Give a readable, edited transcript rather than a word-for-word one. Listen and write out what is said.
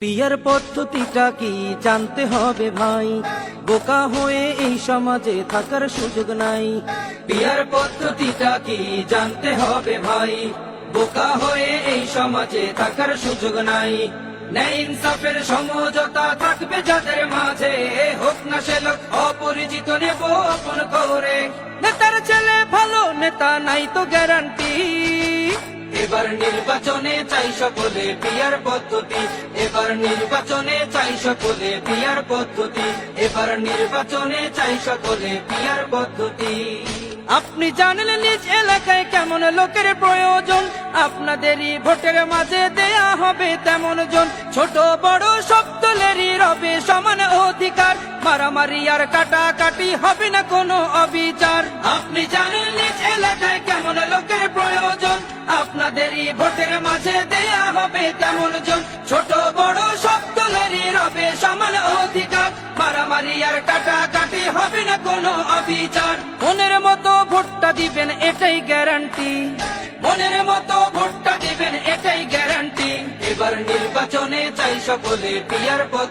Peer পদ্ধতিটা কি জানতে হবে ভাই, বোকা হয়ে এই সমাজে থাকার সুযোগ নাই। পিয়ার পদ্ধতিটা কি জানতে হবে ভাই, বোকা হয়ে এই সমাজে থাকার সুযোগ নাই। ন্যায় ইনসাফের সমঝোতা থাকবে যাদের মাঝে, হোক না সে লোক অপরিচিত নেব আপন করে। নেতার ছেলে ভালো নেতা নাই তো গ্যারান্টি, এবার নির্বাচনে চাই সকলে পিয়ার পদ্ধতি। এবার নির্বাচনে চাই সকলে পিয়ার পদ্ধতি। এবার নির্বাচনে চাই সকলে পিয়ার পদ্ধতি। আপনি জানেন নিজ এলাকায় কেমন লোকের প্রয়োজন, আপনাদেরই ভোটের মাঝে দেয়া হবে তেমন জন। ছোট বড় সব দলেরই রবে সমান অধিকার, মারামারি আর কাটাকাটি হবে না কোনো অবিচার। আপনি জানেন নিজ এলাকায় কেমন লোকের প্রয়োজন, আপনাদেরই ভোটের মাঝে দেয়া হবে তেমন জন। ছোট বড় সব দলেরই রবে সমান অধিকার, মারামারি আর কাটাকাটি হবে না কোনো অবিচার। মনের মতো ভোটটা দিবেন এটাই গ্যারান্টি, মনের মতো ভোটটা দিবেন এটাই গ্যারান্টি। এবার নির্বাচনে চাই সকলে পিয়ার পদ্ধতি।